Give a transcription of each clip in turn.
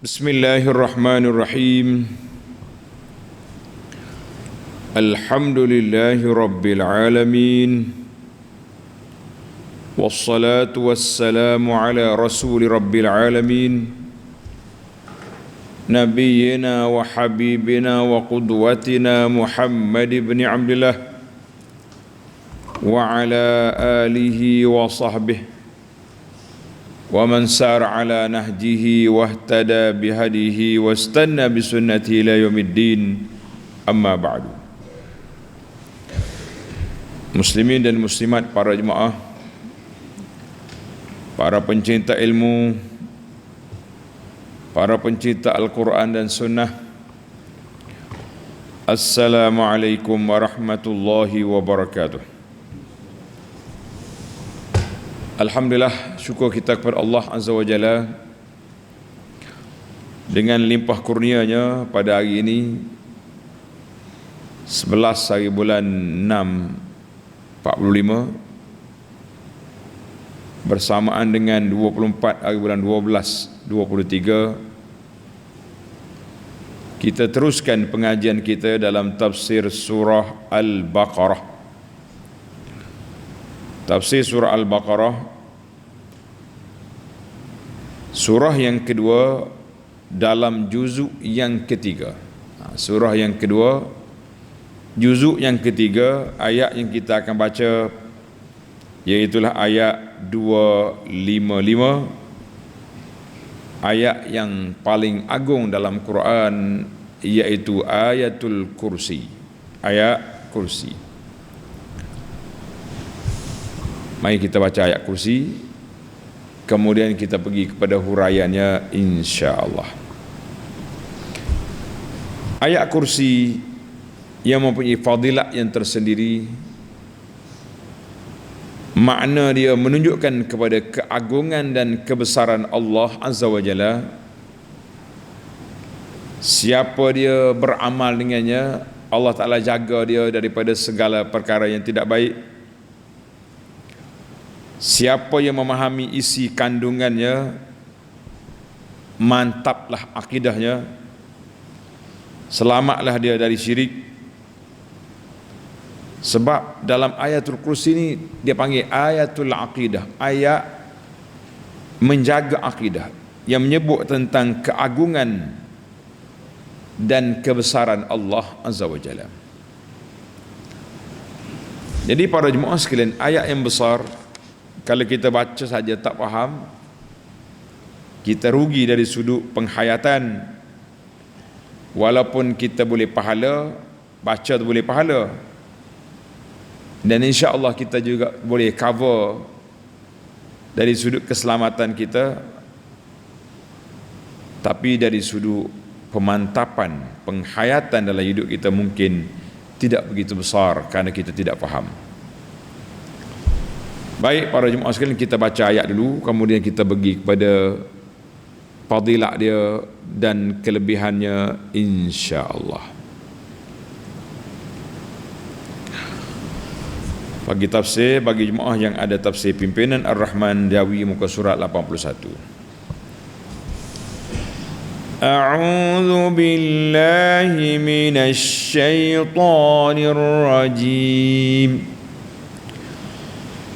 Bismillahirrahmanirrahim. Alhamdulillahi rabbil alamin. Wassalatu wassalamu ala rasuli rabbil alamin. Nabiyyina wa habibina wa qudwatina Muhammad ibn Abdullah wa ala alihi wa sahbihi wa man sar ala nahjihi wahtada bihadihi wastanna bisunnati ila yaumiddin, amma ba'du. Muslimin dan muslimat, para jemaah, para pencinta ilmu, para pencinta Al-Quran dan Sunnah, Assalamualaikum warahmatullahi wabarakatuh. Alhamdulillah, syukur kita kepada Allah Azza wa Jalla dengan limpah kurnianya pada hari ini 11 hari bulan 6 45 bersamaan dengan 24 hari bulan 12 23, kita teruskan pengajian kita dalam tafsir surah Al-Baqarah. Tafsir surah Al-Baqarah, surah yang kedua dalam juzuk yang ketiga. Surah yang kedua, juzuk yang ketiga. Ayat yang kita akan baca iaitulah ayat 255, ayat yang paling agung dalam Quran, iaitu ayatul kursi, ayat kursi. Mari kita baca ayat kursi, kemudian kita pergi kepada huraiannya insya-Allah. Ayat kursi yang mempunyai fadilat yang tersendiri. Makna dia menunjukkan kepada keagungan dan kebesaran Allah Azza wa Jalla. Siapa dia beramal dengannya, Allah Ta'ala jaga dia daripada segala perkara yang tidak baik. Siapa yang memahami isi kandungannya, mantaplah akidahnya, selamatlah dia dari syirik. Sebab dalam ayatul kursi ini dia panggil ayatul aqidah, ayat menjaga akidah, yang menyebut tentang keagungan dan kebesaran Allah Azza wa Jalla. Jadi para jemaah sekalian, ayat yang besar, kalau kita baca saja tak faham, kita rugi dari sudut penghayatan. Walaupun kita boleh pahala, baca tu boleh pahala, dan insya-Allah kita juga boleh cover dari sudut keselamatan kita, tapi dari sudut pemantapan, penghayatan dalam hidup kita mungkin tidak begitu besar kerana kita tidak faham. Baik para jemaah sekalian, kita baca ayat dulu, kemudian kita pergi kepada fadilat dia dan kelebihannya insya-Allah. Bagi tafsir, bagi jemaah yang ada tafsir pimpinan Ar-Rahman Jawi, muka surat 81. A'udzu billahi minasy syaithanir rajim.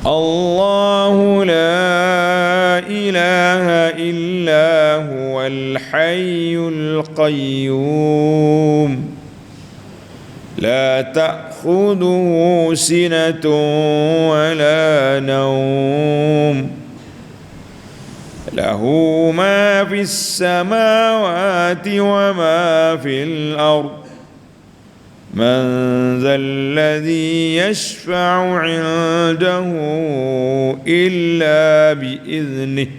Allahu la ilaha illa huwal hayyul qayyum, la ta'khudhuhu sinatun wa la nawm, lahu ma fis samawati wa ma fil ardh, من ذا الذي يشفع عنده إلا بإذنه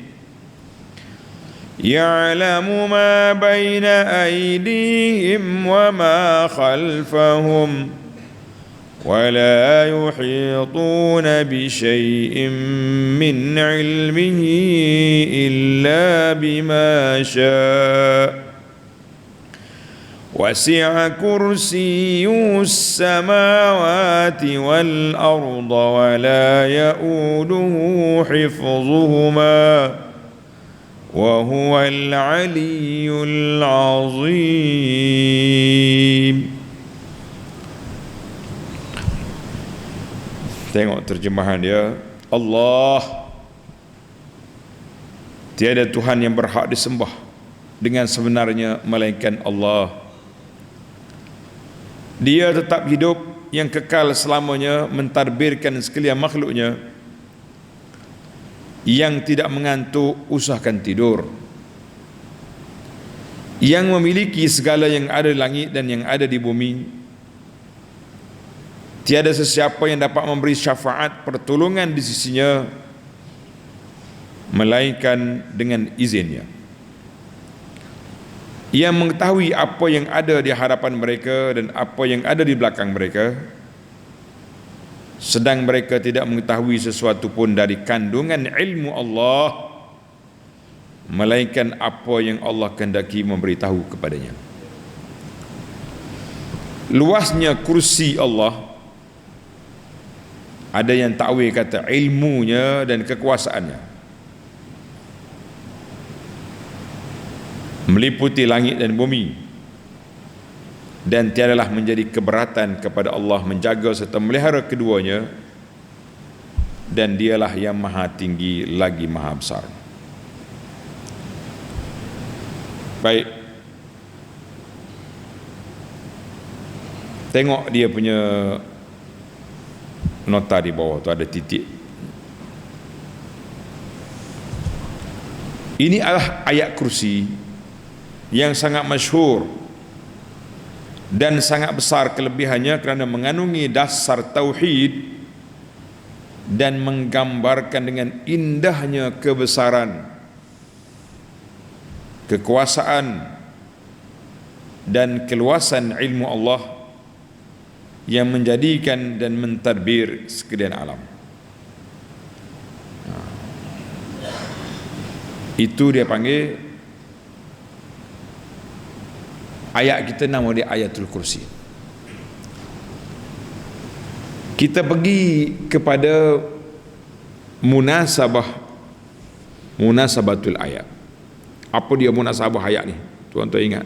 يعلم ما بين أيديهم وما خلفهم ولا يحيطون بشيء من علمه إلا بما شاء وسع كرسيه السماوات والأرض ولا يؤوده حفظهما wa huwal aliyyul azim. Tengok terjemahan dia. Allah, tiada Tuhan yang berhak disembah dengan sebenarnya melainkan Allah. Dia tetap hidup, yang kekal selamanya, mentadbirkan sekalian makhluknya, yang tidak mengantuk usahakan tidur, yang memiliki segala yang ada di langit dan yang ada di bumi. Tiada sesiapa yang dapat memberi syafaat pertolongan di sisinya melainkan dengan izinnya. Ia mengetahui apa yang ada di hadapan mereka dan apa yang ada di belakang mereka, sedang mereka tidak mengetahui sesuatu pun dari kandungan ilmu Allah melainkan apa yang Allah kehendaki memberitahu kepadanya. Luasnya kursi Allah, ada yang takwil kata ilmunya dan kekuasaannya, meliputi langit dan bumi, dan tiadalah menjadi keberatan kepada Allah menjaga serta melihara keduanya, dan dialah yang maha tinggi lagi maha besar. Baik, tengok dia punya nota di bawah tu ada titik. Ini adalah ayat kursi yang sangat masyhur dan sangat besar kelebihannya kerana mengandungi dasar tauhid dan menggambarkan dengan indahnya kebesaran, kekuasaan dan keluasan ilmu Allah yang menjadikan dan mentadbir sekalian alam. Itu dia panggil ayat kita, nama dia ayatul kursi. Kita pergi kepada munasabatul ayat. Apa dia munasabah ayat ni? Tuan-tuan ingat?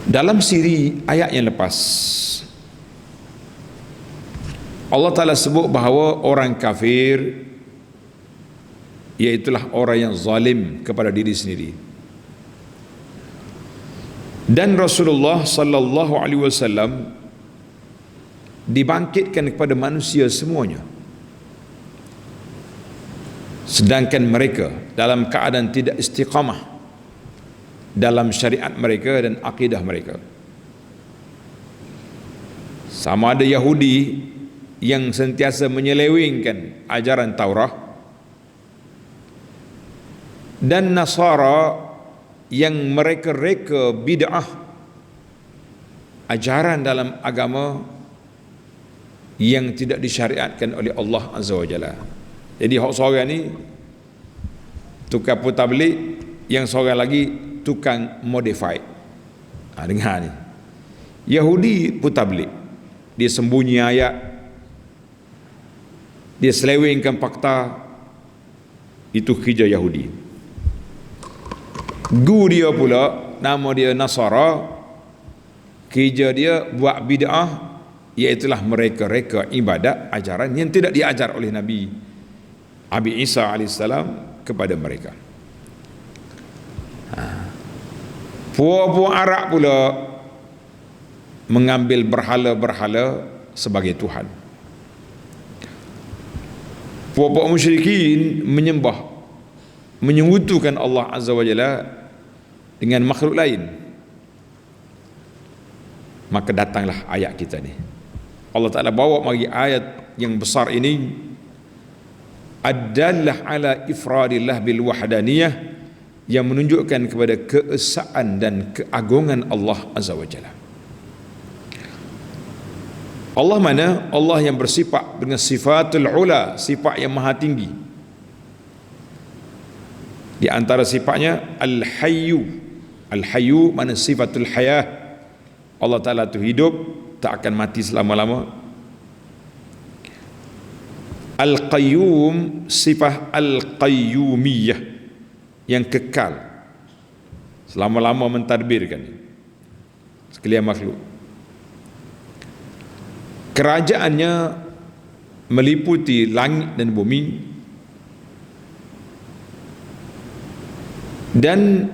Dalam siri ayat yang lepas, Allah Ta'ala sebut bahawa orang kafir iaitulah orang yang zalim kepada diri sendiri, dan Rasulullah sallallahu alaihi wasallam dibangkitkan kepada manusia semuanya, sedangkan mereka dalam keadaan tidak istiqamah dalam syariat mereka dan akidah mereka. Sama ada Yahudi yang sentiasa menyelewengkan ajaran Taurat, dan Nasara yang mereka reka bid'ah ajaran dalam agama yang tidak disyariatkan oleh Allah Azza wa Jalla. Jadi hak seorang ni tukang putar belik, yang seorang lagi tukang modified. Dengar ni, Yahudi putar belik, dia sembunyi ayat, dia selewengkan fakta, itu kerja Yahudi. Guru dia pula nama dia Nasara, kerja dia buat bid'ah, iaitulah mereka reka ibadat ajaran yang tidak diajar oleh Nabi Isa AS kepada mereka. Puak-puak Arab pula mengambil berhala-berhala sebagai Tuhan. Puak-puak musyrikin menyekutukan Allah Azza wa Jalla dengan makhluk lain. Maka datanglah ayat kita ni. Allah Ta'ala bawa bagi ayat yang besar ini, ad-dallah ala ifradillah bil wahdaniyah, yang menunjukkan kepada keesaan dan keagungan Allah Azza wa Jalla. Allah mana? Allah yang bersifat dengan sifatul ula, sifat yang maha tinggi. Di antara sifatnya al-hayyu. Al-hayyu mana sifatul hayah. Allah Ta'ala tu hidup, tak akan mati selama-lama. Al-Qayyum, sifat Al-Qayyumiyah, yang kekal selama-lama mentadbirkan sekalian makhluk. Kerajaannya meliputi langit dan bumi, dan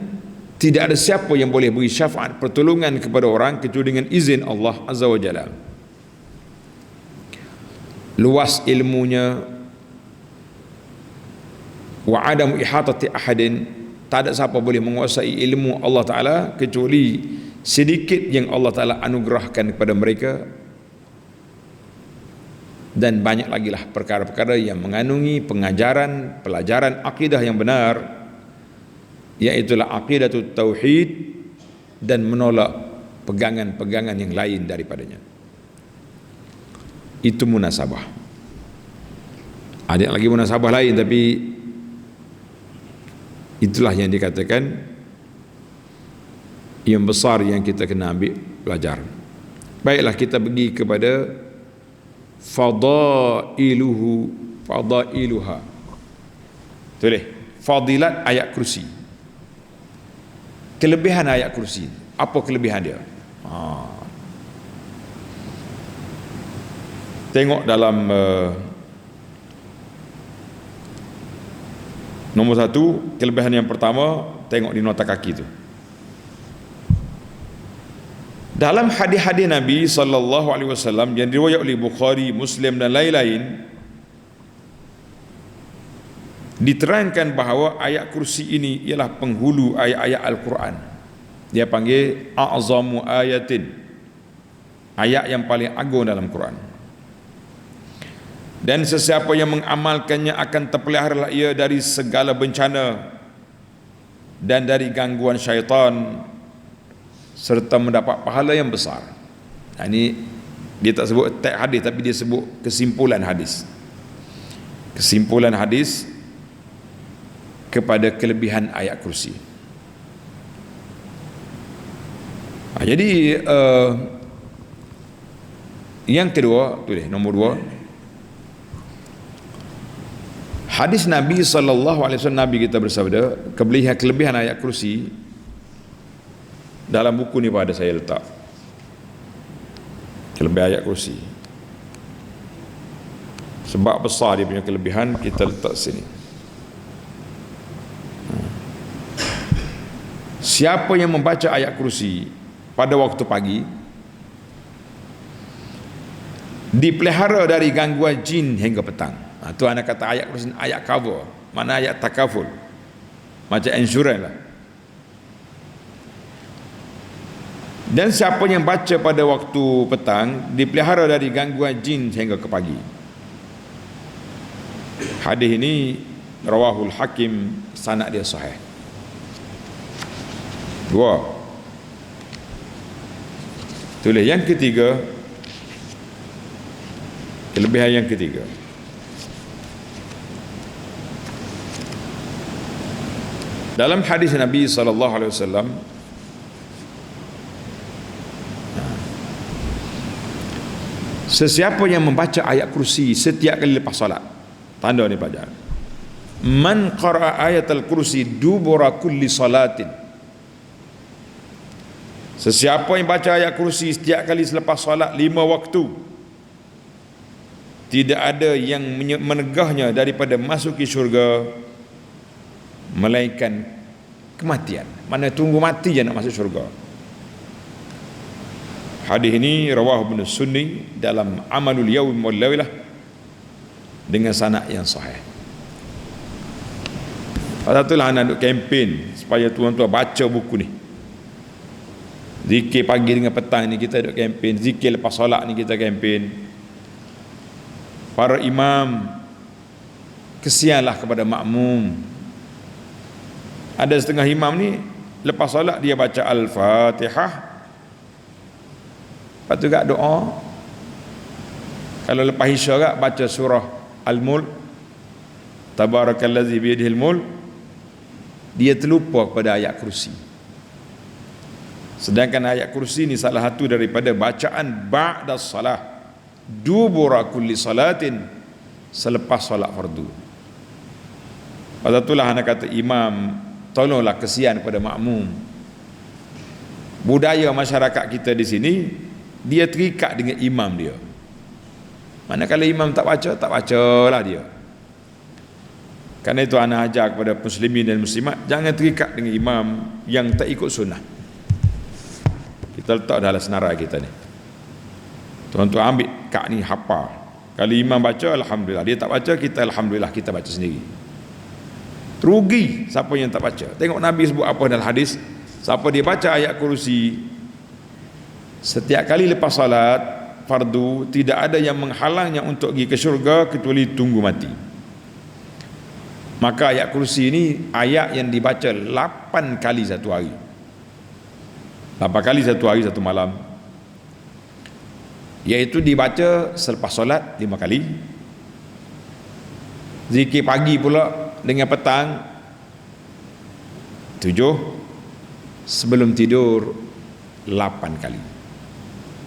tidak ada siapa yang boleh beri syafaat pertolongan kepada orang kecuali dengan izin Allah Azza wa Jalla. Luas ilmunya, wa adam ihatati ahadin, tak ada siapa boleh menguasai ilmu Allah Ta'ala kecuali sedikit yang Allah Ta'ala anugerahkan kepada mereka, dan banyak lagi lah perkara-perkara yang mengandungi pengajaran, pelajaran akidah yang benar, iaitulah aqidatut tauhid, dan menolak pegangan-pegangan yang lain daripadanya. Itu munasabah. Ada lagi munasabah lain, tapi itulah yang dikatakan yang besar yang kita kena ambil pelajaran. Baiklah, kita pergi kepada fadailuha. Tulis fadilat ayat kursi. Kelebihan ayat kursi. Apa kelebihan dia? Tengok dalam nombor 1, kelebihan yang pertama, tengok di nota kaki tu. Dalam hadis-hadis Nabi sallallahu alaihi wasallam yang diriwayat oleh Bukhari, Muslim dan lain-lain, diterangkan bahawa ayat kursi ini ialah penghulu ayat-ayat Al-Quran. Dia panggil a'zamu ayatin, ayat yang paling agung dalam Quran. Dan sesiapa yang mengamalkannya akan terpelihara ia dari segala bencana dan dari gangguan syaitan, serta mendapat pahala yang besar. Ini dia tak sebut teks hadis, tapi dia sebut kesimpulan hadis. Kesimpulan hadis kepada kelebihan ayat kursi. Jadi yang kedua, tulis nombor 2. Hadis Nabi sallallahu alaihi wasallam, Nabi kita bersabda, kelebihan ayat kursi dalam buku ni pada saya letak. Kelebihan ayat kursi. Sebab besar dia punya kelebihan, kita letak sini. Siapa yang membaca ayat kursi pada waktu pagi, dipelihara dari gangguan jin hingga petang. Itu anak kata ayat kursi, ayat cover, mana ayat takaful, macam insurans lah. Dan siapa yang baca pada waktu petang, dipelihara dari gangguan jin sehingga ke pagi. Hadis ini rawahul Hakim, sanad dia sahih. 2. Tulis yang ketiga, kelebihan yang ketiga. Dalam hadis Nabi sallallahu alaihi wasallam, sesiapa yang membaca ayat kursi setiap kali lepas salat, tanda ni pelajaran, man qara'a ayatul kursi dubura kulli salatin, sesiapa yang baca ayat kursi setiap kali selepas salat 5 waktu, tidak ada yang menegahnya daripada masuki syurga melainkan kematian. Mana tunggu mati je nak masuk syurga. Hadis ini rawah Ibn Sunni dalam Amalul Yawm wal Lailah dengan sanad yang sahih. Pasatulah anak duk kempen supaya tuan-tuan baca buku ni. Zikir pagi dengan petang ni kita duk kempen, zikir lepas solat ni kita kempen. Para imam, kesianlah kepada makmum. Ada setengah imam ni lepas solat dia baca Al-Fatihah, lepas tu kat doa. Kalau lepas isya kat baca surah Al-Mulk, Tabarakallazi biyadihil mulk, dia terlupa kepada ayat kursi. Sedangkan ayat kursi ni salah satu daripada bacaan ba'da salah, dubura kulli salatin, selepas solat fardu. Pada itulah anak kata imam, tolonglah kesian pada makmum. Budaya masyarakat kita di sini, dia terikat dengan imam dia. Manakala imam tak bacalah dia. Karena itu anak ajar kepada muslimin dan muslimat, jangan terikat dengan imam yang tak ikut sunnah. Kita letak dalam senarai kita ni. Tuan-tuan ambil kak ni hafal. Kalau imam baca, alhamdulillah. Dia tak baca, kita alhamdulillah kita baca sendiri. Rugi siapa yang tak baca. Tengok Nabi sebut apa dalam hadis, siapa dia baca ayat kursi setiap kali lepas salat fardu, tidak ada yang menghalangnya untuk pergi ke syurga kecuali tunggu mati. Maka ayat kursi ini ayat yang dibaca 8 kali satu hari. 8 kali satu hari satu malam. Iaitu dibaca selepas solat 5 kali. Zikir pagi pula dengan petang 7, sebelum tidur 8 kali.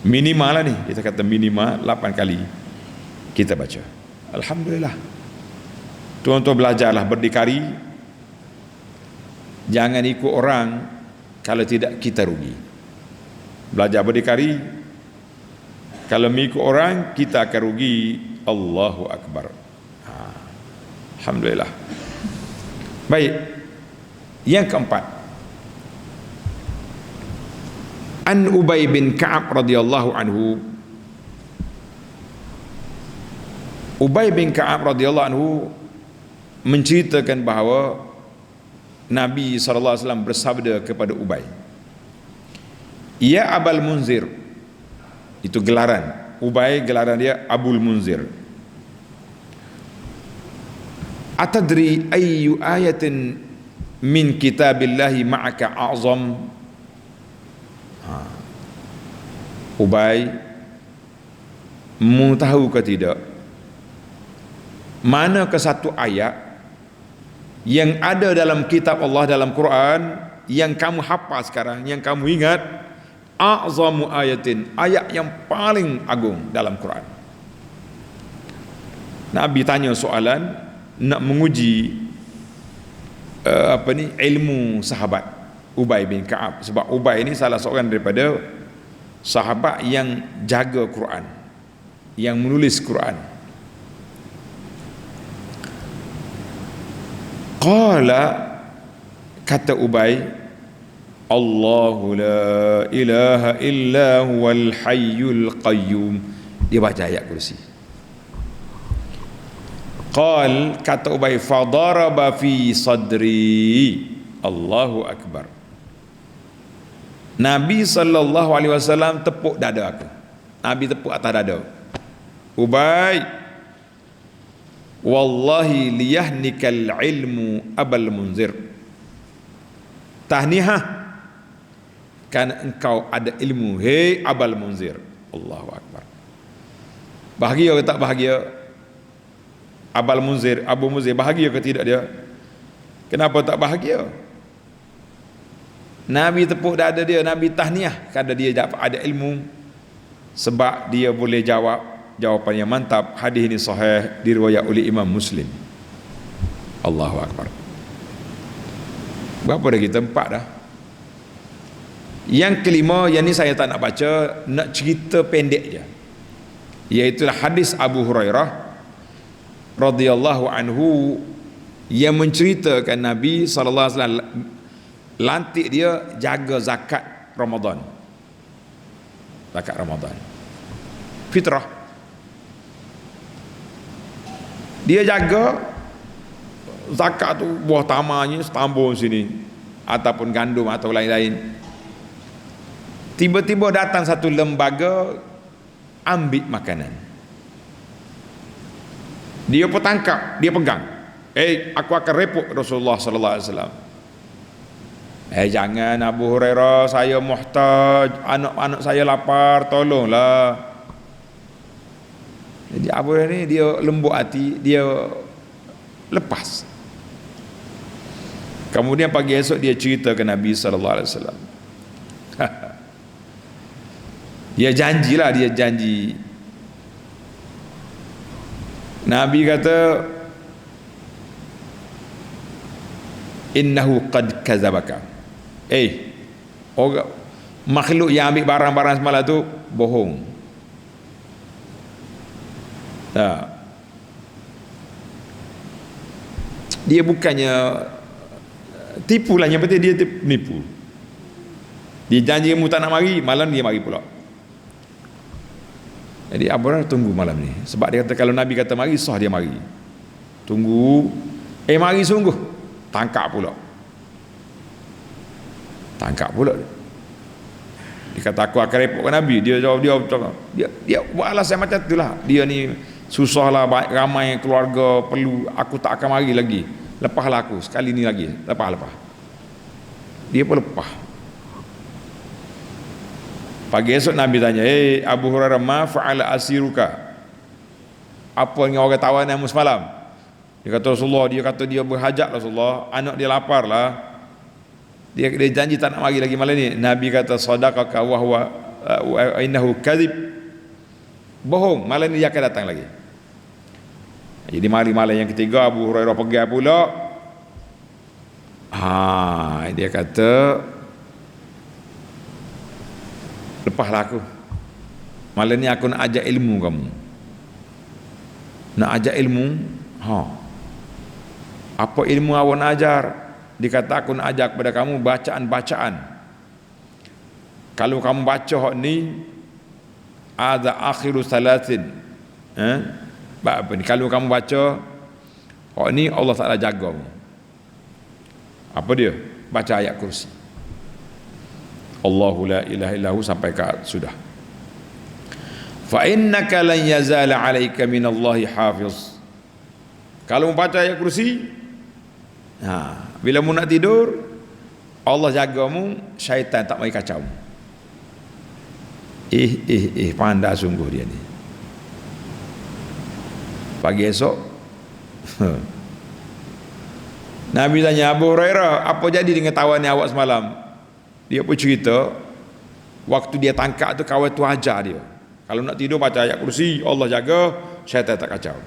Minimal lah ni, kita kata minimal 8 kali kita baca. Alhamdulillah. Tuan-tuan belajarlah berdikari. Jangan ikut orang, kalau tidak kita rugi. Belajar berdikari. Kalau mengikut orang, kita akan rugi. Allahu Akbar. Alhamdulillah. Baik. Yang keempat, An Ubay bin Ka'ab radhiyallahu anhu. Ubay bin Ka'ab radhiyallahu anhu menceritakan bahawa Nabi SAW bersabda kepada Ubay, "Ya Abul Munzir." Itu gelaran Ubay, gelaran dia Abul Munzir. "Atadri ayyu ayatin min kitabillahi ma'aka a'zam?" Ubay, mu tahu ke tidak, manakah satu ayat yang ada dalam kitab Allah, dalam Quran, yang kamu hafal sekarang, yang kamu ingat, a'zamu ayatin, ayat yang paling agung dalam Quran. Nabi tanya soalan nak menguji ilmu sahabat Ubay bin Ka'ab, sebab Ubay ini salah seorang daripada sahabat yang jaga Quran, yang menulis Quran. Qala, kata Ubay, Allahu la ilaha illa huwal hayyul qayyum. Dia baca ayat kursi. Qal, kata Ubay, fadaraba fi sadri. Allahu Akbar. Nabi SAW tepuk dada aku. Nabi tepuk atas dada. Ubay, wallahi liyahnikal ilmu Abul Munzir. Tahnihah, karena engkau ada ilmu, hei Abul Munzir. Allahu Akbar. Bahagia ke tak bahagia? Abul Munzir, Abu Munzir, bahagia ke tidak dia? Kenapa tak bahagia? Nabi tepuk dada dia, Nabi tahniah kerana dia dapat ada ilmu, sebab dia boleh jawab jawapan yang mantap. Hadis ini sahih, diriwayat oleh Imam Muslim. Allahu Akbar. Berapa dah kita? 4 dah. Yang kelima, yang ni saya tak nak baca, nak cerita pendek je, iaitu hadis Abu Hurairah radhiyallahu anhu yang menceritakan Nabi SAW lantik dia jaga zakat Ramadan. Zakat Ramadan fitrah, dia jaga zakat tu, buah tamarnya setambur sini ataupun gandum atau lain-lain. Tiba-tiba datang satu lembaga ambil makanan, dia pun tangkap, dia pegang. Aku akan repot Rasulullah sallallahu alaihi wasallam. Jangan Abu Hurairah, saya muhtaj, anak-anak saya lapar, tolonglah. Jadi Abu Hurairah ni dia lembut hati, dia lepas. Kemudian pagi esok dia cerita ke Nabi sallallahu alaihi wasallam. Dia janji. Nabi kata innahu qad kadzabaka. Orang makhluk yang ambil barang-barang semalam tu bohong. Dia bukannya tipu lah, yang penting dia nipu. Dia janji kamu tak nak mari, malam dia mari pula. Jadi Abu Hurairah tunggu malam ni, sebab dia kata kalau Nabi kata mari, sah dia mari. Tunggu, mari sungguh, tangkap pula. Dia kata aku akan repot Nabi. Dia jawab, dia buat alasan macam tu lah. Dia ni susah lah, ramai keluarga perlu, aku tak akan mari lagi. Lepaslah aku sekali ni lagi, lepas. Dia pun lepas. Pagi esok Nabi tanya, Abu Hurairah, ma fa'ala asiruka, apa yang orang tawananmu semalam? Dia kata Rasulullah, dia berhajat Rasulullah, anak dia lapar lah. Dia janji tak nak mari lagi malam ni. Nabi kata sadaqaka wa huwa innahu kadzib, bohong, malam ni dia akan datang lagi. Jadi malam yang ketiga Abu Hurairah pergi pula. Dia kata lepaslah aku, malam ni aku nak ajak ilmu kamu. Nak ajak ilmu? Apa ilmu awak nak ajar? Dia kata aku nak ajar kepada kamu bacaan-bacaan. Kalau kamu baca hak ni, ada akhiru salatin. Apa ni? Kalau kamu baca hak ni, Allah Ta'ala jaga kamu. Apa dia? Baca ayat kursi. Allahu la ilaha illahu sampai ke sudah. Fa innaka lan yazala 'alaika minallahi hafiz. Kalau baca ayat kursi, bila mu nak tidur, Allah jagamu, syaitan tak mai kacau. Pandai sungguh dia ni. Pagi esok Nabi tanya Abu Hurairah, apa jadi dengan tawanan awak semalam? Dia pun cerita, waktu dia tangkap tu kawan tu ajar dia, kalau nak tidur baca ayat kursi, Allah jaga, syaitan tak kacau.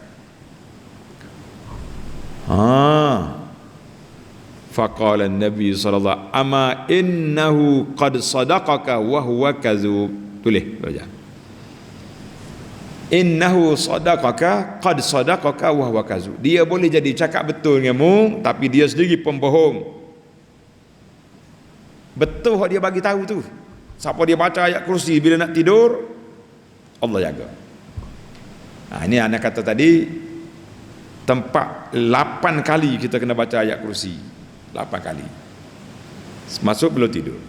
Faqala an-nabi sallallahu ama innahu qad sadaqaka wa huwa kadzub. Tulis baca. Innahu sadaqaka qad sadaqaka wa huwa kadzub. Dia boleh jadi cakap betul denganmu, tapi dia sendiri pembohong. Betul hak dia bagi tahu tu. Siapa dia baca ayat kursi bila nak tidur, Allah jaga. Ini anak kata tadi, tempat 8 kali kita kena baca ayat kursi. 8 kali masuk belum tidur.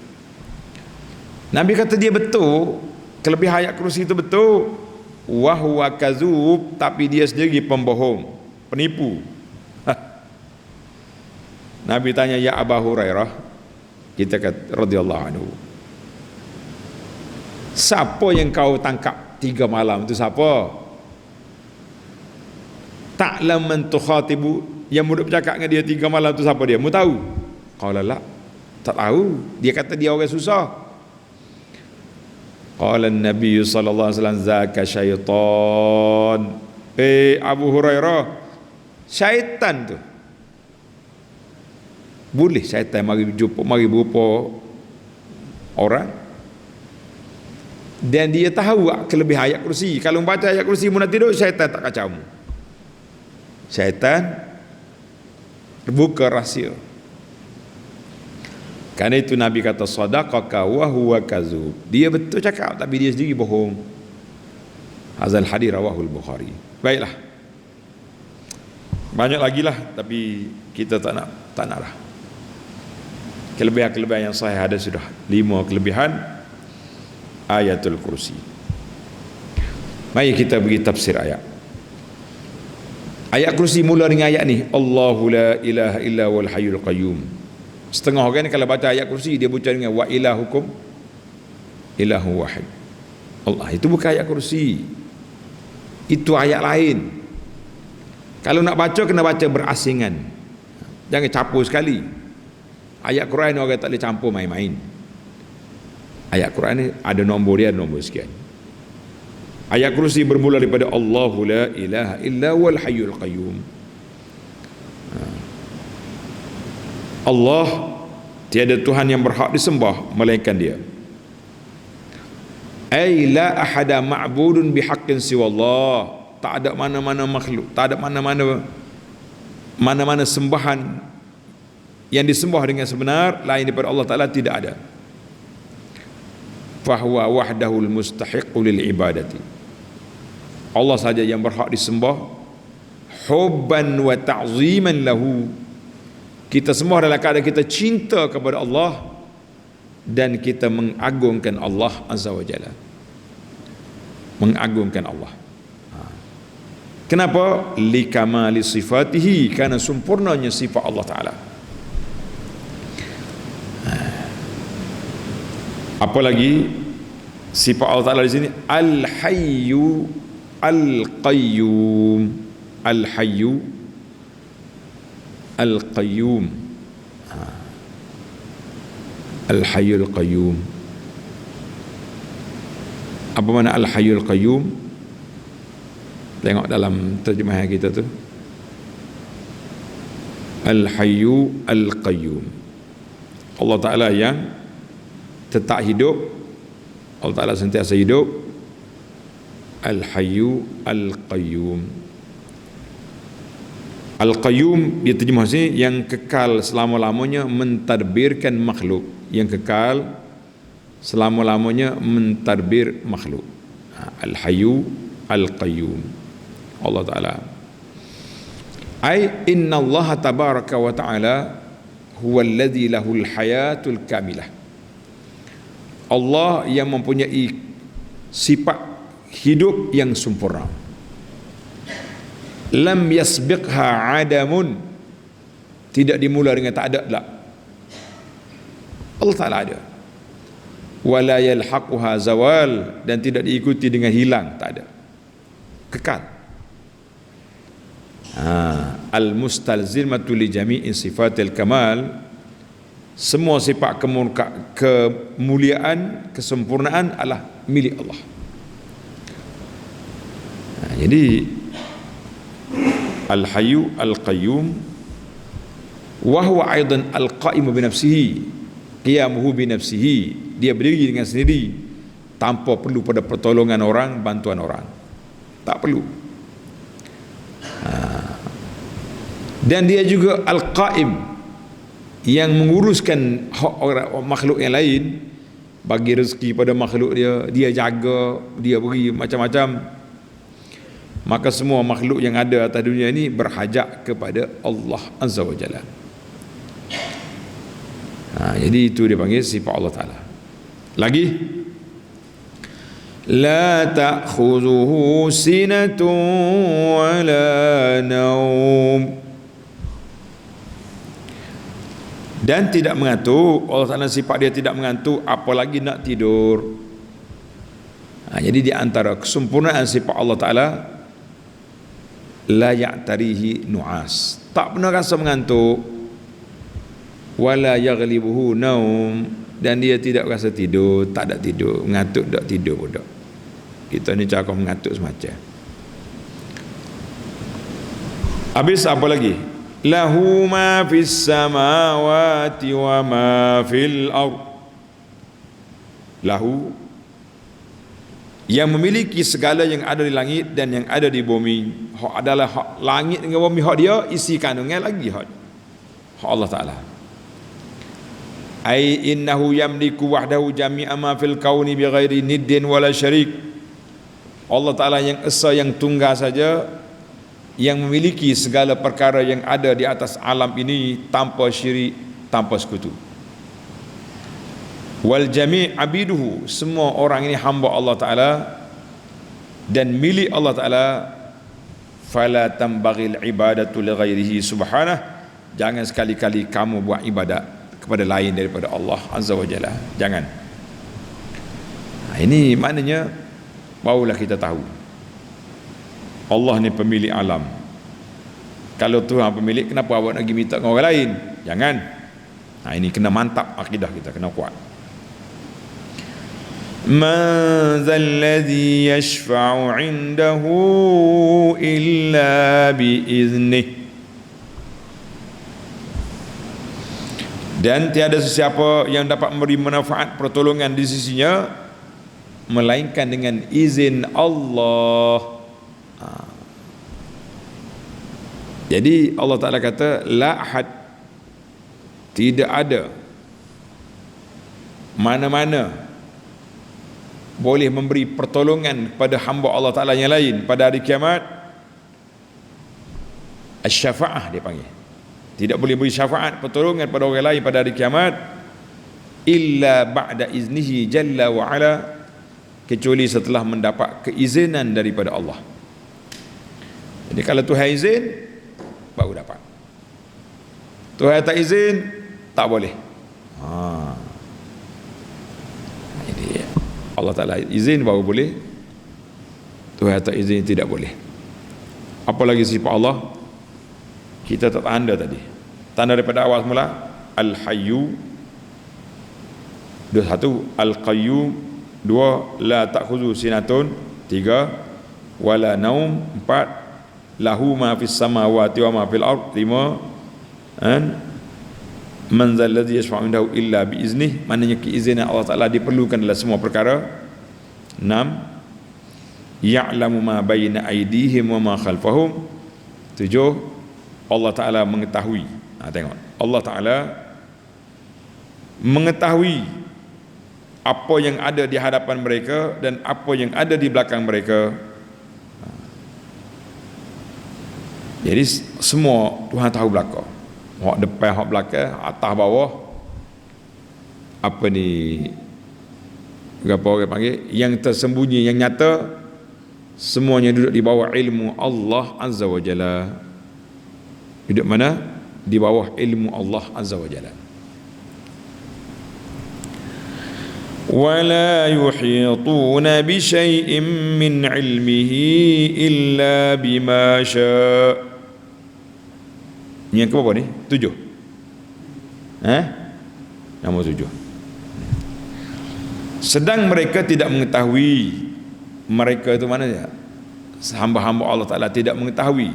Nabi kata dia betul, kelebihan ayat kursi itu betul, wa huwa kadzub, tapi dia sendiri pembohong, penipu. Nabi tanya, ya Abu Hurairah, kita kata radhiyallahu anhu, siapa yang kau tangkap 3 malam itu siapa? Ta'lam man tukhatibu, yang mudah bercakap dengan dia 3 malam tu siapa dia? Mu tahu? Qala la, tak tahu. Dia kata dia orang susah. Qala an-nabiy sallallahu alaihi wasallam zaka syaitan. Abu Hurairah, syaitan tu. Boleh syaitan mari berupa orang, dan dia tahu kelebihan ayat kursi. Kalau baca ayat kursi mu nak tidur, syaitan tak kacau mu. Syaitan terbuka rahsia. Karena itu Nabi kata sadaqaka wa huwa kadzub. Dia betul cakap tapi dia sendiri bohong. Hazal hadis rawahul Bukhari. Baiklah. Banyak lagi lah, tapi kita tak nak lah. Kelebihan-kelebihan yang sahih ada sudah 5 kelebihan ayatul kursi. Mari kita bagi tafsir ayat. Ayat kursi mula dengan ayat ni, Allahu la ilaha illa wal hayyul qayyum. Setengah orang ni kalau baca ayat kursi dia baca dengan wa ilahukum ilahu wahid. Allah, itu bukan ayat kursi, itu ayat lain. Kalau nak baca kena baca berasingan, jangan campur sekali. Ayat Quran ni orang tak boleh campur main-main. Ayat Quran ni ada nombor dia, ada nombor sekian. Ayat kursi bermula daripada Allahu la ilaha illa wal hayyul qayyum. Allah, tiada Tuhan yang berhak disembah melainkan Dia. Ai la ahada ma'budun bihaqqin siwa Allah. Tak ada mana-mana makhluk, tak ada mana-mana sembahan yang disembah dengan sebenar lain daripada Allah Ta'ala, tidak ada. Fahuwa wahdahul mustahiqu lil ibadati. Allah saja yang berhak disembah, hubban wa ta'ziman lahu. Kita sembah dalam keadaan kita cinta kepada Allah dan kita mengagungkan Allah Azza wa Jalla. Mengagungkan Allah. Kenapa? Likamali sifatihi, karena sempurnanya sifat Allah Ta'ala. Apalagi sifat Allah Ta'ala di sini Al-Hayyu Al-Qayyum. Al-Hayyu Al-Qayyum. Al-Hayyu Al-Qayyum. Apa makna Al-Hayyu Al-Qayyum? Tengok dalam terjemahan kita tu. Al-Hayyu Al-Qayyum. Allah Ta'ala yang tetap hidup. Allah Ta'ala sentiasa hidup. Al-Hayyu Al-Qayyum. Al-Qayyum dia terjemah sini yang kekal selama-lamanya mentadbirkan makhluk. Yang kekal selama-lamanya mentadbir makhluk. Al-Hayyu Al-Qayyum. Allah Ta'ala. Ai inna Allah tabaraka wa ta'ala huwa alladhi lahul hayatul kamilah. Allah yang mempunyai sifat hidup yang sempurna. Lam yasbiqha adamun, tidak dimula dengan tak ada lah. Allah Ta'ala ada. Wala yalhaquha zawal, dan tidak diikuti dengan hilang, tak ada. Kekal. Al-mustalzimatu li jami'in sifatil kamal, semua sifat kemuliaan, kesempurnaan adalah milik Allah. Jadi Al-Hayyu Al-Qayyum wa huwa aidan al-qa'imu bi nafsihi, qiyamuhu bi nafsihi, dia berdiri dengan sendiri tanpa perlu pada pertolongan orang, bantuan orang, tak perlu. Dan dia juga Al-Qaim, yang menguruskan hak orang, makhluk yang lain, bagi rezeki pada makhluk dia, dia jaga, dia beri macam-macam. Maka semua makhluk yang ada atas dunia ini berhajat kepada Allah Azza wa Jalla. Jadi itu dia panggil sifat Allah Ta'ala. Lagi, la ta'khuzuhu sinatun wa la naum, dan tidak mengantuk. Allah Ta'ala sifat dia tidak mengantuk, apalagi nak tidur. Jadi di antara kesempurnaan sifat Allah Ta'ala, la ya'tarihi nu'as, tak pernah rasa mengantuk. Wala yaghlibuhu naum, dan dia tidak rasa tidur, tak ada tidur. Mengantuk tak tidur pun tak. Kita ni cakap mengantuk semacam. Habis apa lagi? Lahu ma fis samawati wa ma fil ard. Lahu, yang memiliki segala yang ada di langit dan yang ada di bumi. Hak adalah hak langit dengan bumi, hak dia, isi kandungan lagi hak Allah Ta'ala. Ai innahu yamliku wahdahu jami'a ma fil kauni bighairi niddin wala syarik. Allah Ta'ala yang esa, yang tunggal saja, yang memiliki segala perkara yang ada di atas alam ini tanpa syirik, tanpa sekutu. Wal jami' abiduhu, semua orang ini hamba Allah Ta'ala dan milik Allah Ta'ala. Fala tambaghil ibadatu li ghairihi subhanah, jangan sekali-kali kamu buat ibadat kepada lain daripada Allah Azza wa Jalla, jangan. Ini maknanya barulah kita tahu Allah ni pemilik alam. Kalau Tuhan pemilik, kenapa awak nak pergi minta dengan orang lain? Jangan. Ini kena mantap akidah kita, kena kuat. Man zalladhi yashfa'u 'indahu illa biiznih. Dan tiada sesiapa yang dapat memberi manfaat pertolongan di sisinya melainkan dengan izin Allah. Jadi Allah Ta'ala kata la ahad, tidak ada mana-mana boleh memberi pertolongan kepada hamba Allah Ta'ala yang lain pada hari kiamat. Asy-syafa'ah dia panggil, tidak boleh beri syafaat pertolongan pada orang lain pada hari kiamat illa ba'da iznihi jalla wa ala, kecuali setelah mendapat keizinan daripada Allah. Jadi kalau Tuhan izin baru dapat, Tuhan tak izin tak boleh. Jadi Allah Ta'ala izin baru boleh, Tuhan tak izin tidak boleh. Apalagi sifat Allah kita tak tanda tadi, tanda daripada awal semula Al-Hayyu, 21 Al-Qayyum, 2 la ta'khudhu sinatun, 3 wala naum, 4 lahu ma fis samawati wa ma fil ard, 5 man zal ladzi yashfa'u indahu illa bi iznih, maknanya keizinan Allah Taala diperlukan dalam semua perkara. 6 ya'lamu ma baina aydihim wa ma khalfahum, 7 Allah Taala mengetahui. Tengok, Allah Taala mengetahui apa yang ada di hadapan mereka dan apa yang ada di belakang mereka. Jadi semua Tuhan tahu belakang, hak depan, hak belakang, atas bawah. Apa ni, apa orang panggil, yang tersembunyi, yang nyata, semuanya duduk di bawah ilmu Allah Azza wa Jalla. Duduk mana? Di bawah ilmu Allah Azza wa Jalla. وَلَا يُحِيطُونَ بِشَيْءٍ مِّنْ عِلْمِهِ إِلَّا بِمَا شَاءَ. Yang ke berapa ni? 7. Nombor 7. Sedang mereka tidak mengetahui, mereka itu mana ya? Hamba-hamba Allah Ta'ala tidak mengetahui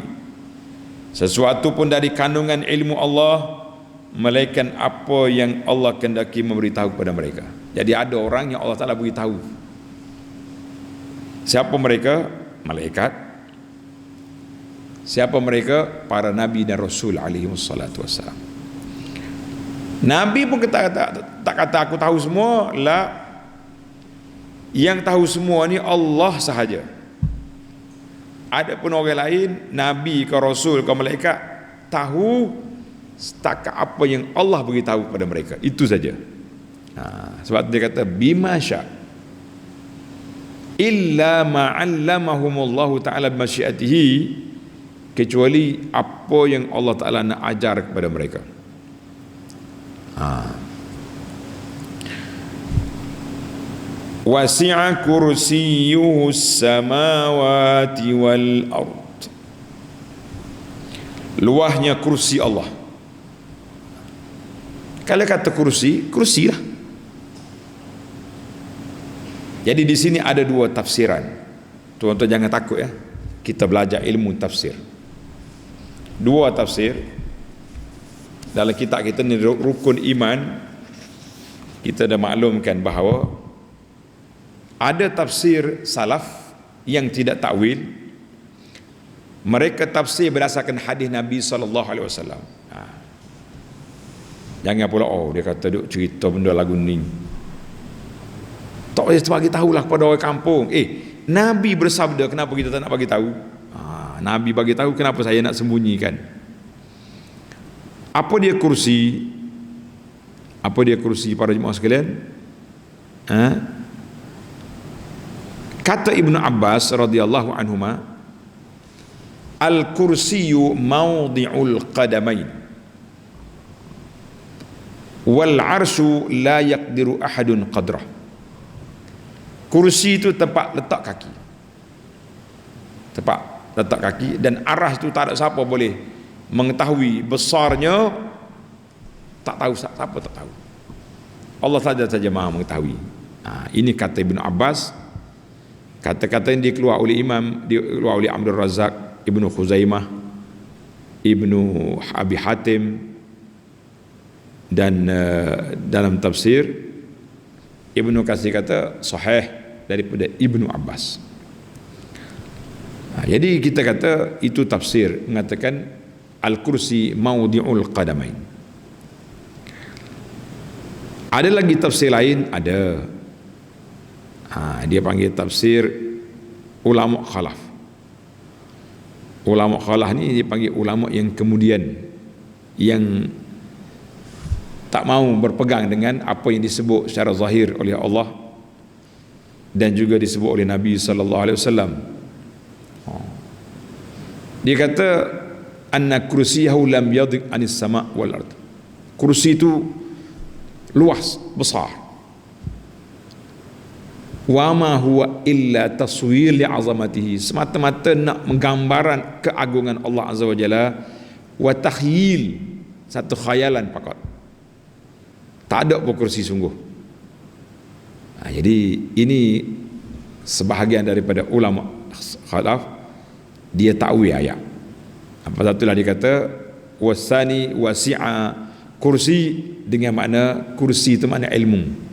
sesuatu pun dari kandungan ilmu Allah, melainkan apa yang Allah kehendaki memberitahu kepada mereka. Jadi ada orang yang Allah Ta'ala beritahu. Siapa mereka? Malaikat. Siapa mereka? Para Nabi dan Rasul alaihi wassalatu wassalam. Nabi pun tak kata aku tahu semua. La. Yang tahu semua ni Allah sahaja. Ada pun orang lain, Nabi ke Rasul ke malaikat, tahu setakat apa yang Allah beritahu kepada mereka, itu saja. Sebab dia kata bima sya illa ma'allamahumullahu ta'ala bimasyiatihi, kecuali apa yang Allah Ta'ala nak ajar kepada mereka. Wasi'a kursiyyuhu samawati wal ard, luahnya kursi Allah. Kalau kata kursi, kursi lah. Jadi di sini ada dua tafsiran. Tuan-tuan jangan takut ya. Kita belajar ilmu tafsir. Dua tafsir. Dalam kitab kita ni rukun iman, kita dah maklumkan bahawa ada tafsir salaf yang tidak takwil. Mereka tafsir berdasarkan hadis Nabi SAW. Jangan pula dia kata duk cerita benda lagu ni. Tak boleh bagi tahulah kepada orang kampung. Nabi bersabda, kenapa kita tak nak bagi tahu? Nabi bagi tahu, kenapa saya nak sembunyikan? Apa dia kursi? Apa dia kursi para jemaah sekalian? Kata Ibnu Abbas radhiyallahu anhuma, al-kursiyyu mawdi'ul qadamain wal arsyu la yaqdiru ahadun qadrah. Kursi itu tempat letak kaki, tempat letak kaki, dan aras itu tak ada siapa boleh mengetahui besarnya. Tak tahu siapa, tak tahu. Allah saja maha mengetahui. Ini kata Ibnu Abbas. Kata-kata yang dikeluar oleh dikeluar oleh Abdul Razak, Ibnu Khuzaimah, Ibnu Abi Hatim, dan dalam tafsir Ibnu Katsir kata sahih daripada Ibnu Abbas. Jadi kita kata itu tafsir mengatakan al-kursi maudi'ul qadamain. Ada lagi tafsir lain, ada. Dia panggil tafsir ulama khalaf. Ulama khalaf ni dia panggil ulama yang kemudian, yang tak mau berpegang dengan apa yang disebut secara zahir oleh Allah dan juga disebut oleh Nabi sallallahu alaihi wasallam. Dia kata anna kursiyahu lam yadhiq anis sama' wal ard. Kursi itu luas, besar. Wa ma huwa illa taswir li azamatihi, semata-mata nak menggambaran keagungan Allah azza wa jalla, wa takhyil, satu khayalan pakat. Tak ada pun kursi sungguh. Jadi ini sebahagian daripada ulama khalaf, dia ta'wil ayat. Apa satulah dia kata wasani wasi'a kursi, dengan makna kursi itu makna ilmu.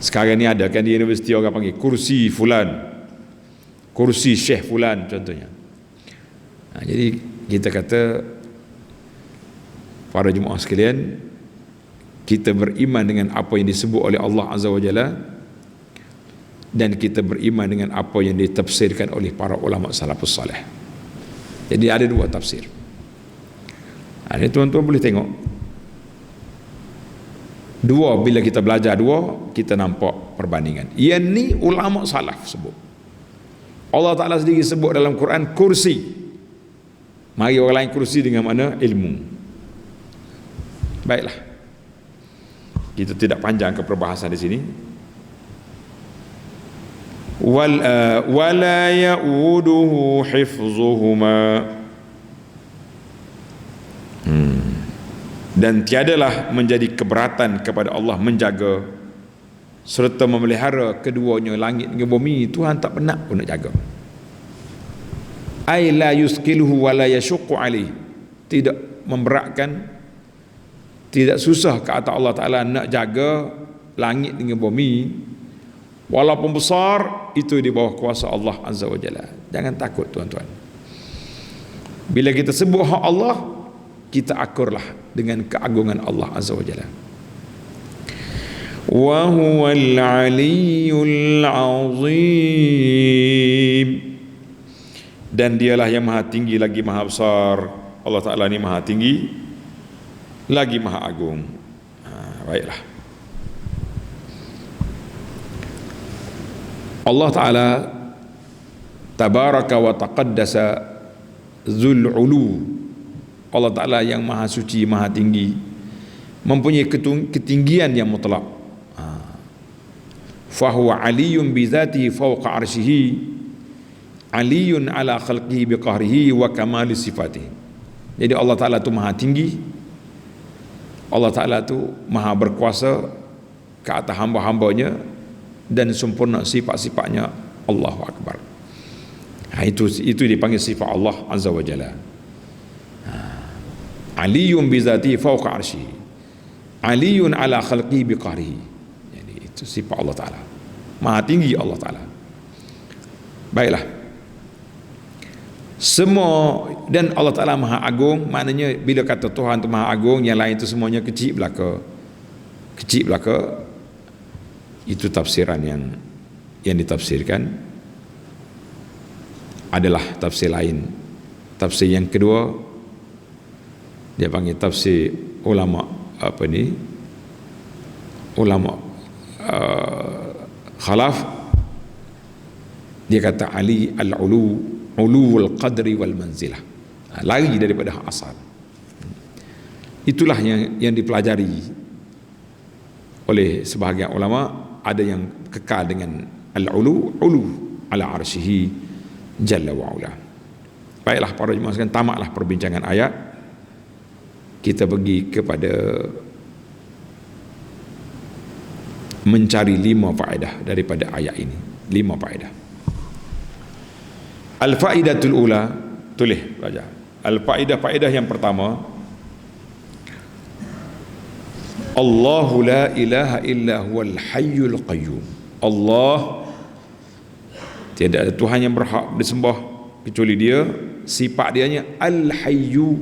Sekarang ni ada kan di universiti orang panggil kursi fulan, kursi syekh fulan contohnya. Jadi kita kata para jemaah sekalian, kita beriman dengan apa yang disebut oleh Allah Azza wa Jalla, dan kita beriman dengan apa yang ditafsirkan oleh para ulama salafus salih. Jadi ada dua tafsir. Ini tuan-tuan boleh tengok dua, bila kita belajar dua, kita nampak perbandingan. Yang ni ulama salaf sebut. Allah Ta'ala sendiri sebut dalam Quran kursi. Mari orang lain kursi dengan makna ilmu. Baiklah, kita tidak panjang ke perbahasan di sini. Wala ya'uduhu hifzuhuma, dan tiadalah menjadi keberatan kepada Allah menjaga serta memelihara keduanya langit dan bumi. Tuhan tak penat pun nak jaga. Ay la yuskiluhu wa la yashuqqu alaih, tidak memberatkan, tidak susah ke atas Allah Ta'ala nak jaga langit dengan bumi, walaupun besar, itu di bawah kuasa Allah Azza wa Jalla. Jangan takut tuan-tuan. Bila kita sebut hak Allah, kita akurlah dengan keagungan Allah Azza wa Jalla. Wa huwal aliyyul azim, dan dialah yang maha tinggi lagi maha besar. Allah Ta'ala ni maha tinggi lagi maha agung. Baiklah, Allah Ta'ala tabaraka wa taqaddasa zul ulu. Allah Ta'ala yang maha suci, maha tinggi, mempunyai ketinggian yang mutlak. Fahuwa aliyun bizatihi fawqa arshihi, aliyun ala khalqihi biqahrihi wa kamali sifatihi. Jadi Allah Ta'ala itu maha tinggi, Allah Ta'ala itu maha berkuasa ke atas hamba-hambanya, dan sempurna sifat-sifatnya. Allahu Akbar. Itu dipanggil sifat Allah Azza wa Jalla. Aliyun bizatihi fawqa arsyihi, aliyun ala khalqihi biqahrihi. Jadi itu sifat Allah Ta'ala, maha tinggi Allah Ta'ala. Baiklah, semua, dan Allah Ta'ala maha agung. Maknanya bila kata Tuhan itu maha agung, yang lain itu semuanya kecil belaka. Kecil belaka. Itu tafsiran yang ditafsirkan. Adalah tafsir lain. Tafsir yang kedua, dia panggil tafsir ulama ulama khalaf. Dia kata Ali al-ulu, uluwul qadri wal manzilah, lari daripada hak asal. Itulah yang dipelajari oleh sebahagian ulama. Ada yang kekal dengan al-ulu, ulu ala arsyihi jalla wa ala. Baiklah para jemaah sekalian, tamatlah perbincangan ayat. Kita pergi kepada mencari 5 faedah daripada ayat ini. 5 faedah. Al-faidatul ula, tulis pelajar. Al-faedah yang pertama, Allahu la ilaha illa huwal hayyul qayyum. Allah, tiada ada Tuhan yang berhak disembah kecuali Dia. Sifat Dianya Al-Hayyu.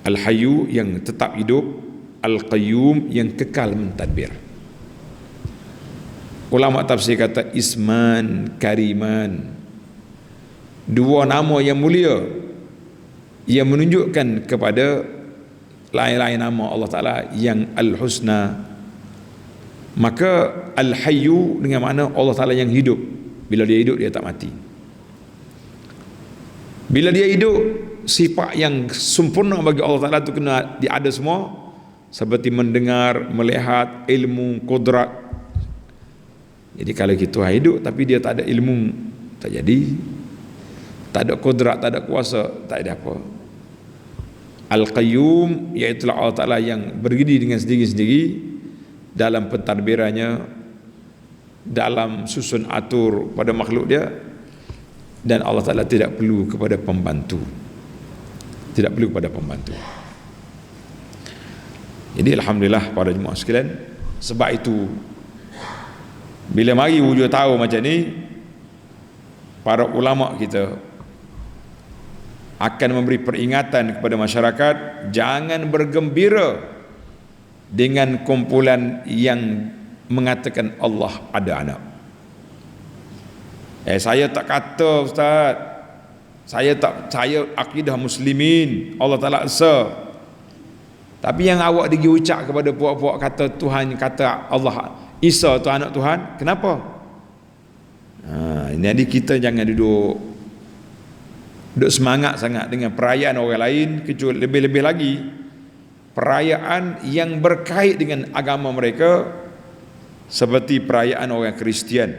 Al-Hayyu yang tetap hidup, Al-Qayyum yang kekal mentadbir. Ulama tafsir kata isman kariman, 2 nama yang mulia yang menunjukkan kepada lain-lain nama Allah Ta'ala yang Al-Husna. Maka Al-Hayyu dengan makna Allah Ta'ala yang hidup. Bila Dia hidup, Dia tak mati. Bila Dia hidup, sifat yang sempurna bagi Allah Ta'ala itu kena dia ada semua, seperti mendengar, melihat, ilmu, kudrat. Jadi kalau kita hidup tapi dia tak ada ilmu, tak jadi. Tak ada kudrat, tak ada kuasa, tak ada apa. Al-Qayyum, iaitu Allah Ta'ala yang berdiri dengan sendiri-sendiri dalam pentadbirannya, dalam susun atur pada makhluk Dia, dan Allah Ta'ala tidak perlu kepada pembantu. Tidak perlu kepada pembantu. Jadi alhamdulillah para jemaah sekalian, sebab itu bila mari wujud tahu macam ni, para ulama kita akan memberi peringatan kepada masyarakat, jangan bergembira dengan kumpulan yang mengatakan Allah ada anak. Saya tak kata Ustaz, saya akidah muslimin Allah Ta'ala esa. Tapi yang awak pergi ucap kepada puak-puak kata Tuhan, kata Allah Isa tu anak Tuhan, kenapa? Jadi kita jangan duduk semangat sangat dengan perayaan orang lain, kecuali lebih-lebih lagi perayaan yang berkait dengan agama mereka, seperti perayaan orang Kristian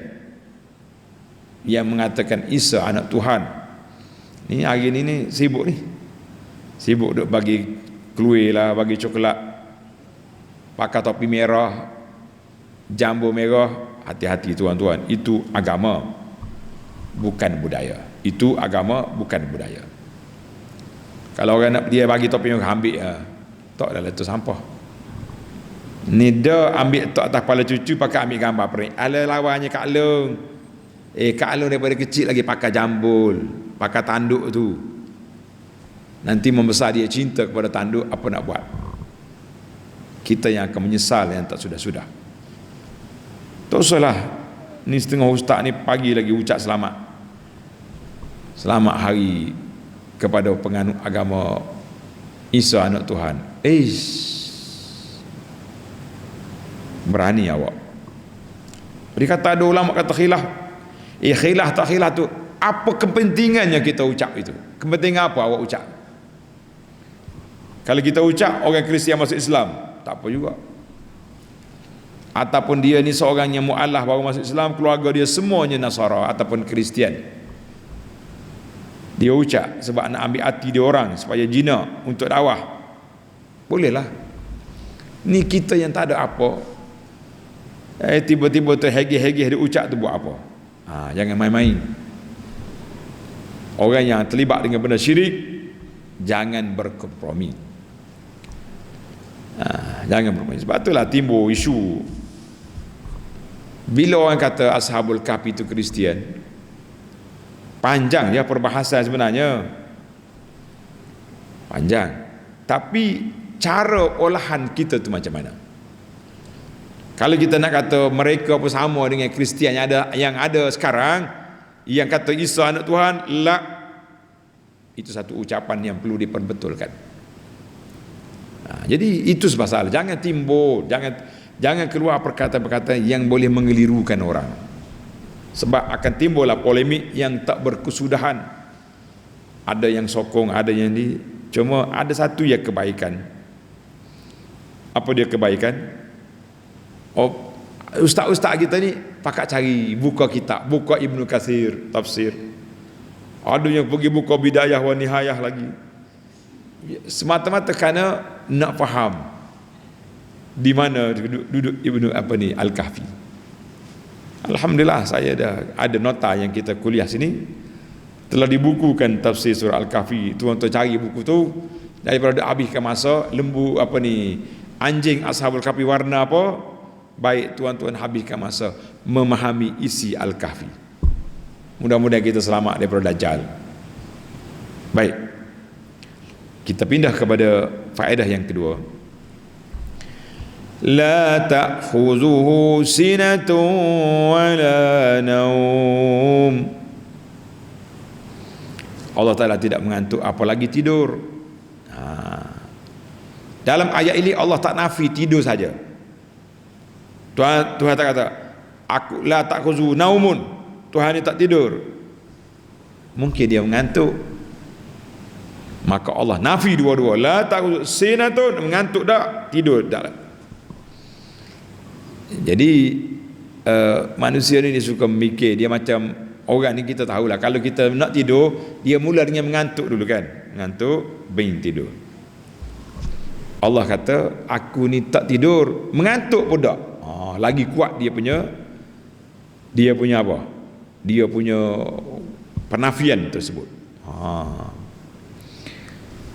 yang mengatakan Isa anak Tuhan. Ni hari ni sibuk duk bagi keluar lah, bagi coklat, pakai topi merah, jambu merah. Hati-hati tuan-tuan, itu agama bukan budaya. Itu agama bukan budaya. Kalau orang nak dia bagi topi merah, ambil tak dah letak sampah. Ni dah ambil tak atas kepala cucu, pakai ambil gambar pering. Ala lawannya Kak Long. Kak Long daripada kecil lagi pakai jambul, pakai tanduk tu. Nanti membesar dia cinta kepada tanduk, apa nak buat? Kita yang akan menyesal yang tak sudah-sudah. Tak usahlah ni setengah ustaz ni pagi lagi ucap selamat hari kepada penganut agama Isa anak Tuhan. Berani awak. Dia kata ada ulama kata khilaf. Khilaf tak khilaf tu, apa kepentingannya kita ucap itu? Kepentingan apa awak ucap? Kalau kita ucap orang Kristian masuk Islam, tak apa juga. Ataupun dia ni seorang yang mu'alaf baru masuk Islam, keluarga dia semuanya Nasara ataupun Kristian, dia ucap sebab nak ambil hati dia orang supaya jina untuk dakwah, bolehlah. Ni kita yang tak ada apa, tiba-tiba terhegih-hegih dia ucap tu buat apa? Jangan main-main. Orang yang terlibat dengan benda syirik, jangan berkompromi. Jangan berkompromi. Sebab itulah timbul isu bila orang kata Ashabul Kahfi itu Kristian. Panjang ya perbahasan sebenarnya, panjang. Tapi cara olahan kita tu macam mana? Kalau kita nak kata mereka pun sama dengan Kristian yang ada sekarang, yang kata Isa anak Tuhan, itu satu ucapan yang perlu diperbetulkan. Jadi itu sebab salah. Jangan timbul, jangan keluar perkataan-perkataan yang boleh mengelirukan orang, sebab akan timbullah polemik yang tak berkesudahan. Ada yang sokong, ada yang cuma ada satu yang kebaikan. Apa dia kebaikan? Ustaz-ustaz kita ni pakat cari buka kitab, buka Ibnu Katsir tafsir, ada yang pergi buka Bidayah wa Nihayah lagi, semata-mata kerana nak faham. di mana duduk Ibnu Al-Kahfi. Alhamdulillah saya dah ada nota yang kita kuliah sini telah dibukukan tafsir surah Al-Kahfi. Tuan-tuan cari buku tu daripada habiskan masa lembu anjing Ashabul Kahfi warna apa, baik tuan-tuan habiskan masa memahami isi Al-Kahfi. Mudah-mudahan kita selamat daripada Dajjal. Baik, kita pindah kepada faedah yang kedua. La ta'khuzuhu sinatun wala naum. Allah Ta'ala tidak mengantuk apalagi tidur. Dalam ayat ini Allah tak nafi tidur saja. Tuhan tak kata aku la ta'khuzu naumun, Tuhan ni tak tidur. Mungkin dia mengantuk, maka Allah nafi dua-dua. La ta'khuzu sinatun, mengantuk tak, tidur tak. Jadi manusia ni dia suka memikir, dia macam orang ni kita tahulah, kalau kita nak tidur, dia mula dengan mengantuk dulu kan, mengantuk, bain tidur. Allah kata aku ni tak tidur, mengantuk pun tak. Lagi kuat dia punya apa? Dia punya penafian tersebut.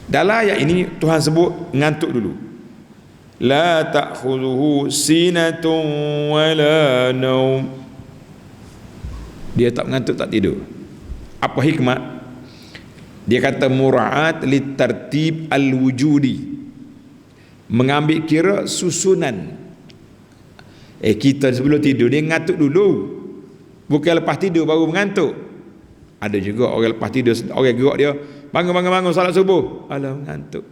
Dalam ayat ini Tuhan sebut mengantuk dulu. La ta'khuzuhu sinatun wala naum. Dia tak mengantuk, tak tidur. Apa hikmah? Dia kata mura'at litartib al-wujudi, mengambil kira susunan. Kita sebelum tidur dia ngantuk dulu, bukan lepas tidur baru mengantuk. Ada juga orang lepas tidur, orang gerak dia bangun salat subuh, alah mengantuk.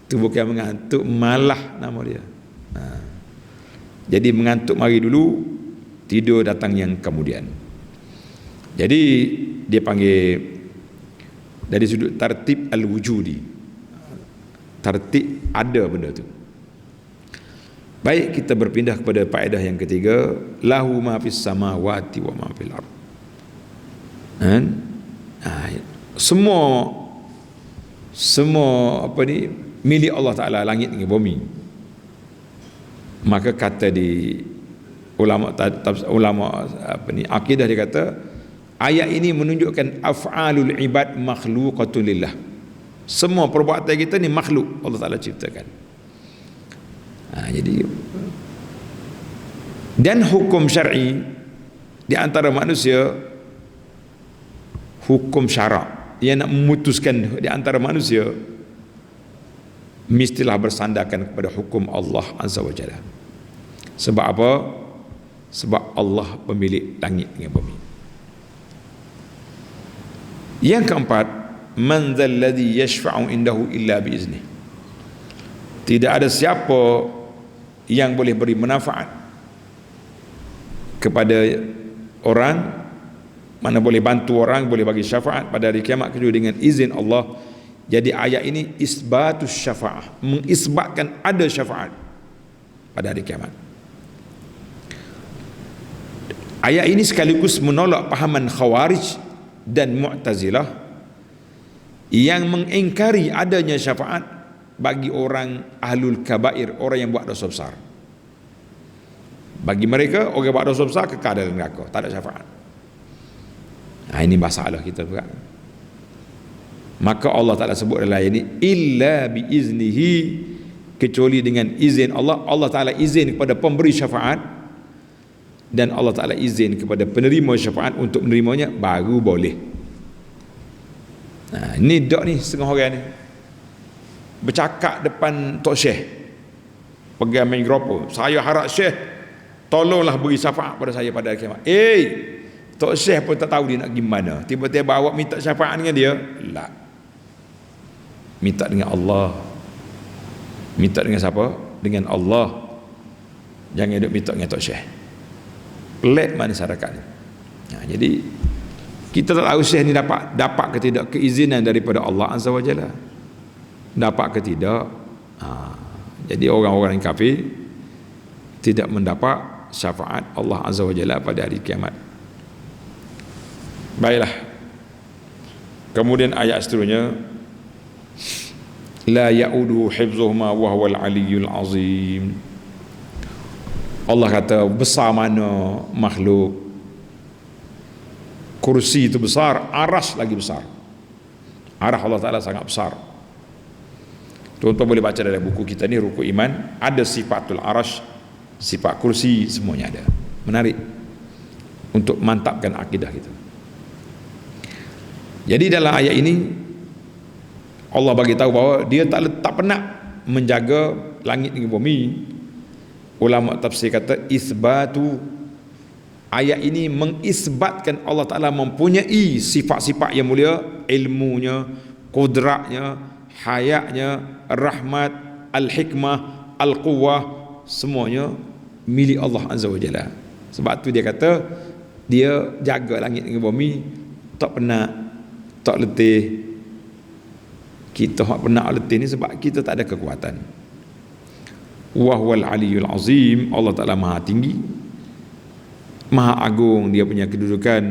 Itu bukan mengantuk, malah nama dia. Jadi mengantuk mari dulu, tidur datang yang kemudian. Jadi dia panggil dari sudut tartib al-wujudi, tertib ada benda tu. Baik, kita berpindah kepada faedah yang ketiga. Lahu ma fis samawati wa ma fil ard. Semua milik Allah Ta'ala, langit dengan bumi. Maka kata di ulama akidah, dia kata ayat ini menunjukkan af'alul ibad makhluqatun lillah. Semua perbuatan kita ni makhluk, Allah Ta'ala ciptakan. Jadi dan hukum syar'i di antara manusia, hukum syarak yang nak memutuskan di antara manusia, mestilah bersandarkan kepada hukum Allah Azza wa Jalla. Sebab apa? Sebab Allah pemilik langit dengan bumi. Yang keempat, man dzal ladzi yashfa'u indahu illa biiznih. Tidak ada siapa yang boleh beri manfaat kepada orang, mana boleh bantu orang, boleh bagi syafaat pada hari kiamat kecuali dengan izin Allah. Jadi ayat ini isbatus syafa'ah, mengisbatkan ada syafaat pada hari kiamat. Ayat ini sekaligus menolak pahaman Khawarij dan Mu'tazilah yang mengingkari adanya syafaat bagi orang ahlul kabair, orang yang buat dosa besar. Bagi mereka, orang buat dosa besar kekal dalam neraka, tak ada syafaat. Ini masalah kita juga. Maka Allah Ta'ala sebut dalam ayat ini illa biiznihi, kecuali dengan izin Allah. Allah Ta'ala izin kepada pemberi syafaat, dan Allah Ta'ala izin kepada penerima syafaat untuk menerimanya, baru boleh. Ni dok ni setengah orang ni bercakap depan Tok Syekh, pegang mikrofon, saya harap Syekh tolonglah beri syafaat pada saya pada hari kiamat. Tok Syekh pun tak tahu dia nak gimana, tiba-tiba awak minta syafaat dengan dia. La, minta dengan Allah. Minta dengan siapa? Dengan Allah. Jangan duk minta dengan Tok Syekh. Pelik masyarakat ni. Jadi kita tak tahu Syekh ni dapat ke tidak keizinan daripada Allah Azza wa Jalla, dapat ke tidak. Jadi orang-orang yang kafir tidak mendapat syafaat Allah Azza wa Jalla pada hari kiamat. Baiklah, kemudian ayat seterusnya, la ya'udu hifzuhuma wa huwal aliyyul azim. Allah kata besar mana makhluk, kursi itu besar, aras lagi besar. Arah Allah Ta'ala sangat besar. Tuan-tuan boleh baca dalam buku kita ni, Rukun Iman, ada sifatul arash, sifat kursi, semuanya ada. Menarik untuk mantapkan akidah kita. Jadi dalam ayat ini Allah bagi tahu bahawa dia tak pernah menjaga langit dengan bumi. Ulama tafsir kata isbatu, ayat ini mengisbatkan Allah Ta'ala mempunyai sifat-sifat yang mulia, ilmunya, kudratnya, hayatnya, rahmat, al-hikmah, al-quwah, semuanya milik Allah Azza wa Jalla. Sebab tu dia kata dia jaga langit dengan bumi, tak pernah, tak letih. Kita tak pernah letih ni sebab kita tak ada kekuatan. Wa huwal aliyyul azim, Allah Ta'ala maha tinggi, maha agung dia punya kedudukan.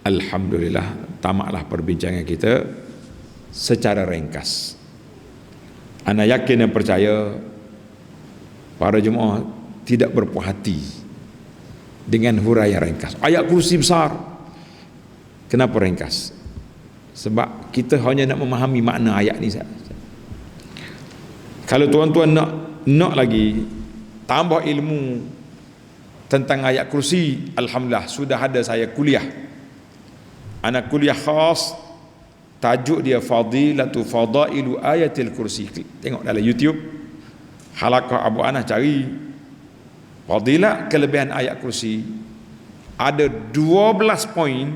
Alhamdulillah, tamatlah perbincangan kita secara ringkas. Ana yakin dan percaya para jemaah tidak berpuas hati dengan huraian ringkas. Ayat kursi besar, kenapa ringkas? Sebab kita hanya nak memahami makna ayat ni saja. Kalau tuan-tuan nak lagi tambah ilmu tentang ayat kursi, alhamdulillah sudah ada saya kuliah. Anak kuliah khas, tajuk dia Fadilatu Fadailu Ayatil Kursi. Tengok dalam YouTube, Halaqah Abu Anas, cari fadilah kelebihan ayat kursi. Ada 12 poin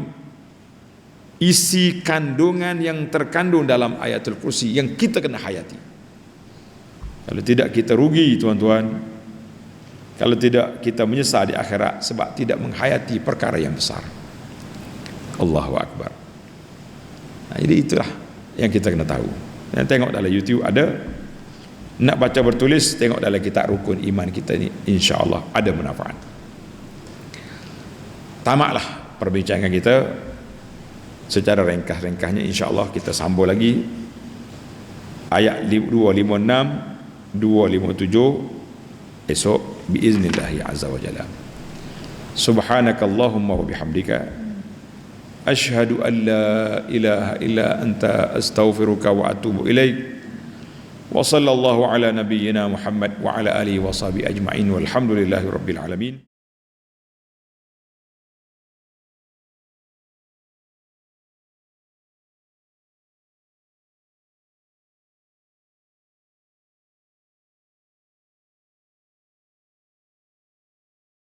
isi kandungan yang terkandung dalam ayatul kursi yang kita kena hayati. Kalau tidak kita rugi tuan-tuan. Kalau tidak kita menyesal di akhirat sebab tidak menghayati perkara yang besar. Allahu Akbar. Nah, jadi itulah yang kita kena tahu. Dan tengok dalam YouTube ada. Nak baca bertulis, tengok dalam kitab Rukun Iman kita ni, insya-Allah ada manfaat. Tamatlah perbincangan kita secara ringkas-ringkasnya. Insya-Allah kita sambung lagi ayat 256, 257 esok biiznillah azza wa jalla. Subhanakallahumma wa bihamdika asyhadu an la ilaha illa anta astaghfiruka wa atubu ilaik. Wa sallallahu ala nabiyyina Muhammad wa ala alihi wa sahbihi ajma'in walhamdulillahi rabbil alamin.